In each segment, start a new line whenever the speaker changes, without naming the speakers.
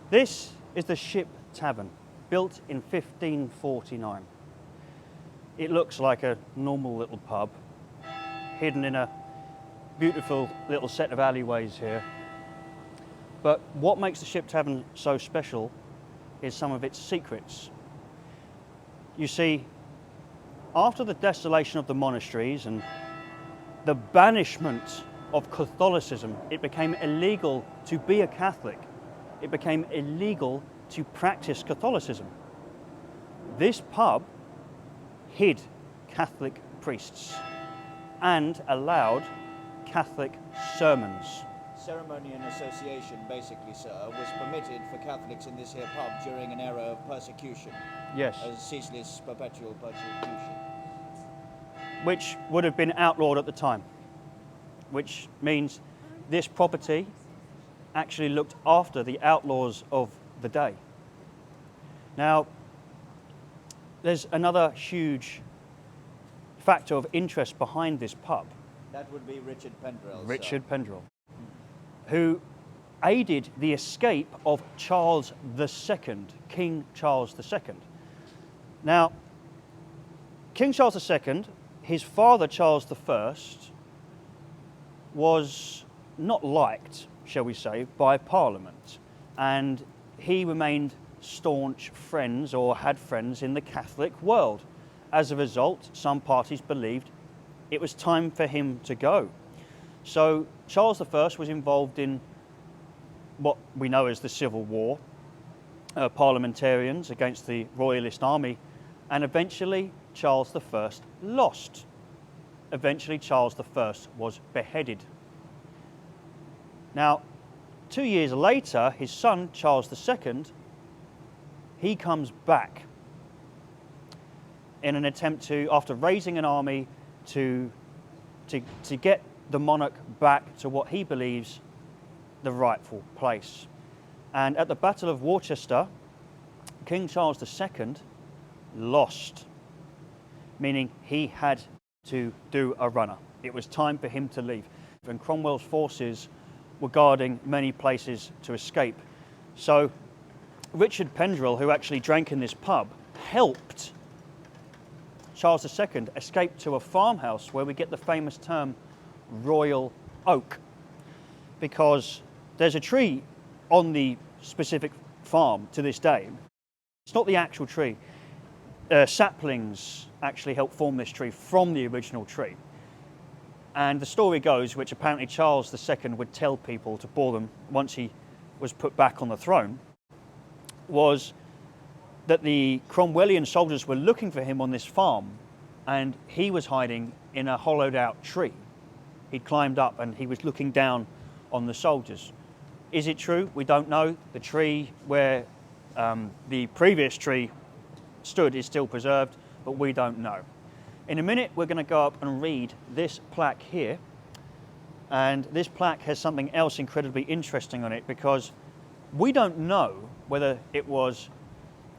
This is the Ship Tavern, built in 1549. It looks like a normal little pub, hidden in a beautiful little set of alleyways here. But what makes the Ship Tavern so special is some of its secrets. You see, after the desolation of the monasteries and the banishment of Catholicism, it became illegal to be a Catholic. It became illegal to practice Catholicism. This pub hid Catholic priests and allowed Catholic sermons.
Ceremony and association, basically, sir, was permitted for Catholics in this here pub during an era of persecution.
Yes.
A ceaseless, perpetual persecution.
Which would have been outlawed at the time, which means this property actually looked after the outlaws of the day. Now, there's another huge factor of interest behind this pub.
That would be Richard Pendrell,
Richard
sir.
Pendrell, who aided the escape of Charles II, King Charles II. Now, King Charles II, his father Charles I, was not liked, shall we say, by Parliament, and he remained staunch friends, or had friends, in the Catholic world. As a result, some parties believed it was time for him to go. So Charles I was involved in what we know as the Civil War, parliamentarians against the Royalist army, and eventually Charles I lost. Eventually Charles I was beheaded. Now, 2 years later, his son Charles II, he comes back in an attempt to, after raising an army, to get the monarch back to what he believes the rightful place. And at the Battle of Worcester, King Charles II lost, meaning he had to do a runner. It was time for him to leave. And Cromwell's forces were guarding many places to escape. So Richard Pendrell, who actually drank in this pub, helped Charles II escape to a farmhouse where we get the famous term Royal Oak, because there's a tree on the specific farm to this day. It's not the actual tree. Saplings actually helped form this tree from the original tree. And the story goes, which apparently Charles II would tell people to bore them once he was put back on the throne, was that the Cromwellian soldiers were looking for him on this farm, and he was hiding in a hollowed out tree. He'd climbed up and he was looking down on the soldiers. Is it true? We don't know. The tree where the previous tree stood is still preserved, but we don't know. In a minute, we're going to go up and read this plaque here. And this plaque has something else incredibly interesting on it, because we don't know whether it was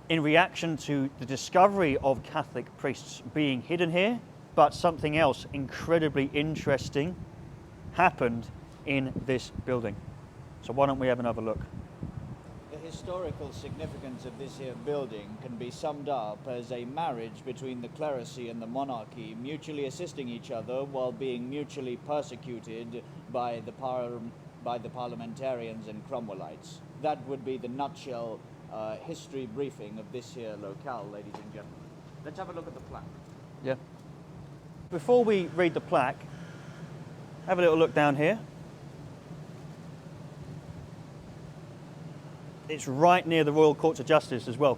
in reaction to the discovery of Catholic priests being hidden here, but something else incredibly interesting happened in this building. So why don't we have another look?
The historical significance of this here building can be summed up as a marriage between the clerisy and the monarchy, mutually assisting each other while being mutually persecuted by the parliamentarians and Cromwellites. That would be the nutshell history briefing of this here locale, ladies and gentlemen. Let's have a look at the plaque.
Yeah. Before we read the plaque, have a little look down here. It's right near the Royal Courts of Justice as well.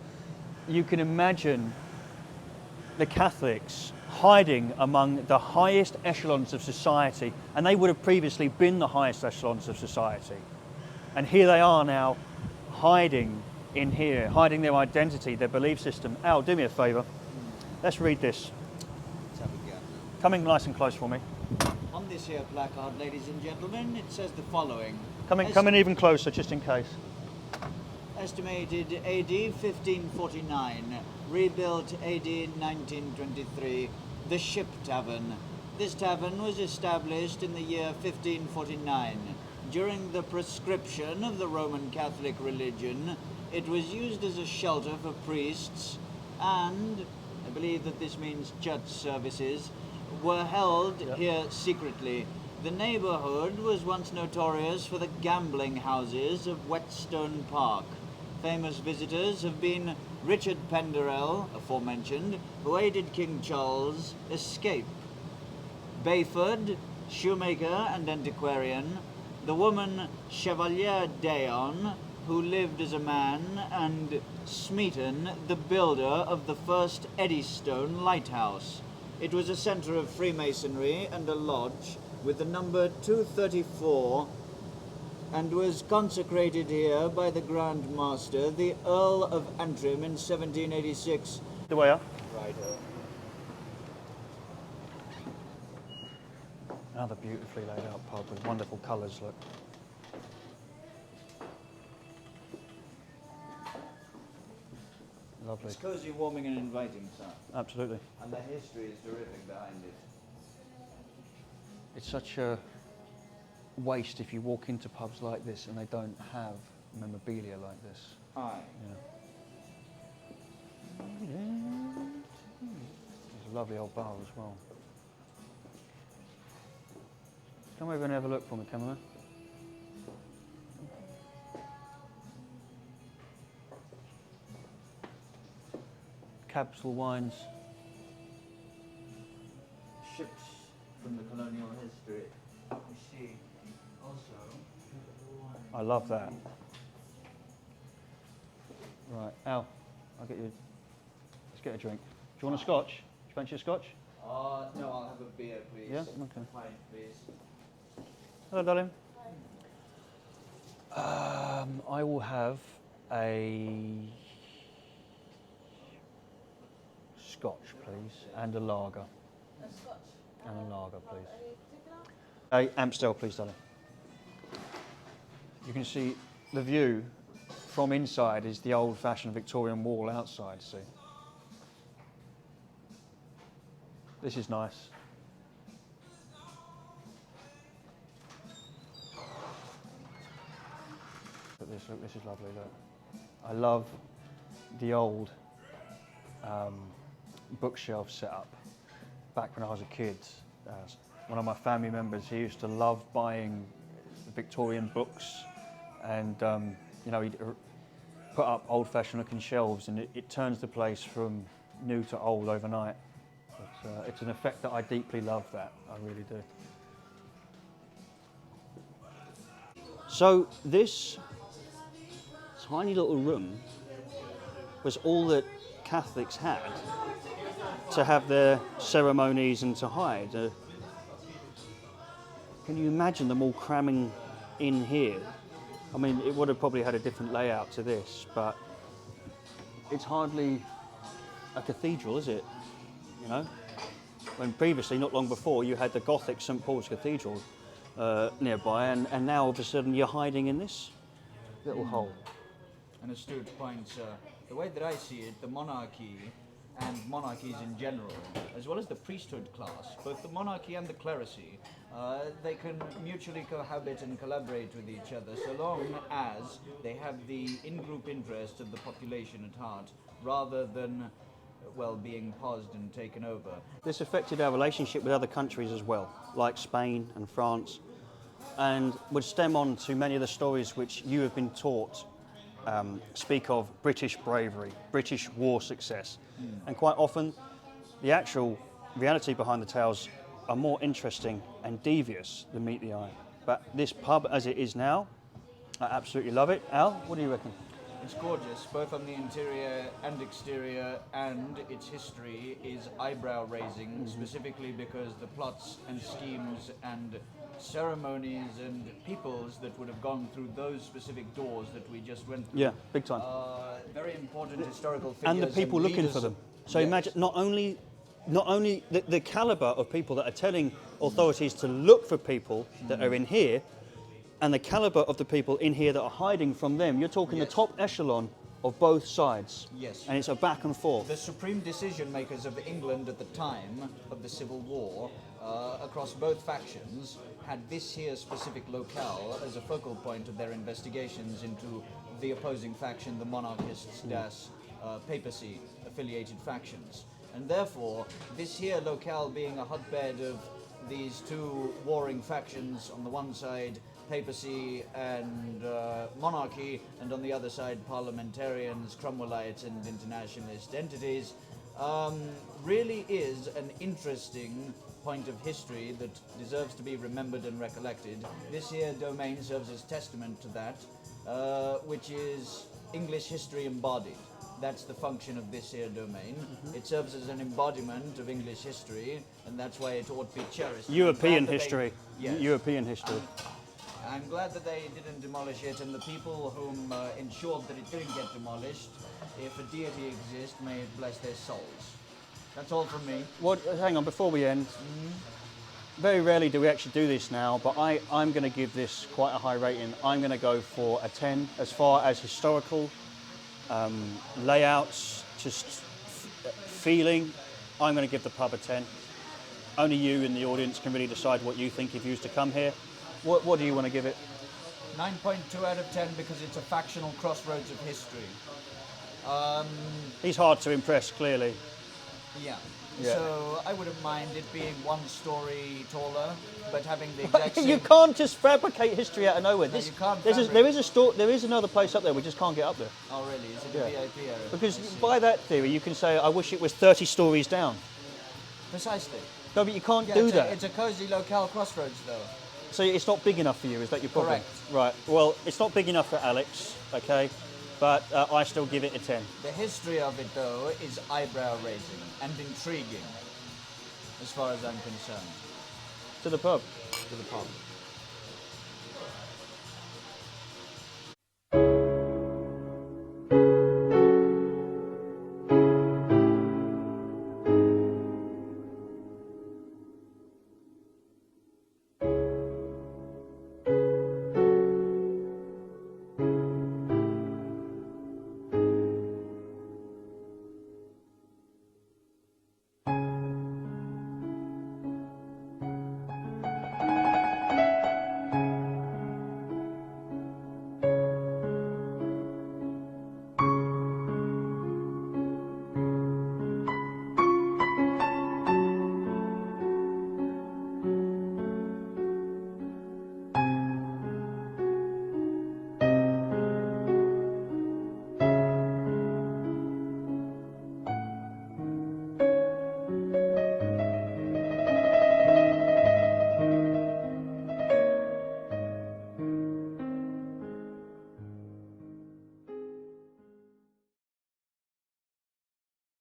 You can imagine the Catholics hiding among the highest echelons of society, and they would have previously been the highest echelons of society. And here they are now, hiding in here, hiding their identity, their belief system. Al, do me a favour. Let's read this.
Let's have a go.
Coming nice and close for me.
On this here placard, ladies and gentlemen, it says the following.
Coming even closer, just in case.
Estimated AD 1549, rebuilt AD 1923, the Ship Tavern. This tavern was established in the year 1549. during the prescription of the Roman Catholic religion, it was used as a shelter for priests, and I believe that this means church services were held here secretly. The neighborhood was once notorious for the gambling houses of Whetstone Park. Famous visitors have been Richard Penderell, aforementioned, who aided King Charles escape, Bayford, shoemaker and antiquarian, the woman Chevalier Dayon, who lived as a man, and Smeaton, the builder of the first Eddystone lighthouse. It was a centre of Freemasonry and a lodge with the number 234, and was consecrated here by the Grand Master, the Earl of Antrim, in 1786.
The way up.
Right.
Another beautifully laid out pub with wonderful colours, look. Lovely.
It's cosy, warming and inviting, sir.
Absolutely.
And the history is terrific behind it.
It's such a waste if you walk into pubs like this and they don't have memorabilia like this.
Aye.
Yeah. It's a lovely old bar as well. Come over and have a look for me, cameraman. Capital wines.
Ships from the colonial history. We see also.
I love that. Right, Al, I'll get you. Let's get a drink. Do you want a scotch? Do you fancy a scotch?
No, I'll have a beer, please.
Yeah, okay.
A pint, please.
Hello, darling. I will have a scotch, please, and a lager.
A scotch.
And a lager, please.
Any particular?
A Amstel, please, darling. You can see the view from inside is the old-fashioned Victorian wall outside, see? This is nice. Look, this is lovely, look. I love the old bookshelf setup. Back when I was a kid, one of my family members, he used to love buying Victorian books, and you know, he'd put up old-fashioned looking shelves, and it turns the place from new to old overnight. But, it's an effect that I deeply love, that I really do. So this tiny little room was all that Catholics had to have their ceremonies and to hide. Can you imagine them all cramming in here? I mean, it would have probably had a different layout to this, but it's hardly a cathedral, is it? You know? When previously, not long before, you had the Gothic St. Paul's Cathedral nearby, and now all of a sudden you're hiding in this little hole.
An astute point, sir. The way that I see it, the monarchy and monarchies in general, as well as the priesthood class, both the monarchy and the clerisy, they can mutually cohabit and collaborate with each other so long as they have the in-group interest of the population at heart, rather than, well, being paused and taken over.
This affected our relationship with other countries as well, like Spain and France, and would stem on to many of the stories which you have been taught speak of British bravery, British war success. And quite often, the actual reality behind the tales are more interesting and devious than meet the eye. But this pub, as it is now, I absolutely love it. Al, what do you reckon?
It's gorgeous, both on the interior and exterior, and its history is eyebrow-raising, specifically because the plots and schemes and ceremonies and peoples that would have gone through those specific doors that we just went through.
Yeah, big time.
Very important historical figures.
And the people looking
leaders
for them. So
yes.
imagine not only the calibre of people that are telling authorities to look for people that are in here, and the calibre of the people in here that are hiding from them. You're talking
Yes.
the top echelon of both sides.
Yes.
And it's a back and forth.
The supreme decision makers of England at the time of the Civil War across both factions had this here specific locale as a focal point of their investigations into the opposing faction, the monarchists, papacy affiliated factions. And therefore, this here locale being a hotbed of these two warring factions, on the one side papacy and monarchy, and on the other side parliamentarians, Cromwellites and internationalist entities, really is an interesting point of history that deserves to be remembered and recollected. This here domain serves as testament to that, which is English history embodied. That's the function of this here domain. It serves as an embodiment of English history, and that's why it ought to be cherished.
European history.
Yes.
European history.
I'm glad that they didn't demolish it, and the people whom ensured that it didn't get demolished, if a deity exists, may it bless their souls. That's all from me.
What? Hang on, before we end. Very rarely do we actually do this now, but I'm going to give this quite a high rating. I'm going to go for a 10 as far as historical layouts, just feeling. I'm going to give the pub a 10. Only you in the audience can really decide what you think if you used to come here. What do you want to give it?
9.2 out of 10 because it's a factional crossroads of history.
He's hard to impress, clearly.
Yeah.
Yeah.
So I wouldn't mind it being one story taller, but having the exact same...
You can't just fabricate history out of nowhere.
No, you can't
There is another place up there. We just can't get up there.
Oh, really? Is it a VIP area?
Because by that theory, you can say, I wish it was 30 stories down.
Precisely.
No, but you can't
Yeah,
do that.
It's a cozy locale crossroads, though.
So it's not big enough for you, is that your problem?
Correct.
Right. Well, it's not big enough for Alex, okay? But I still give it a 10.
The history of it, though, is eyebrow-raising and intriguing, as far as I'm concerned.
To the pub.
To the pub.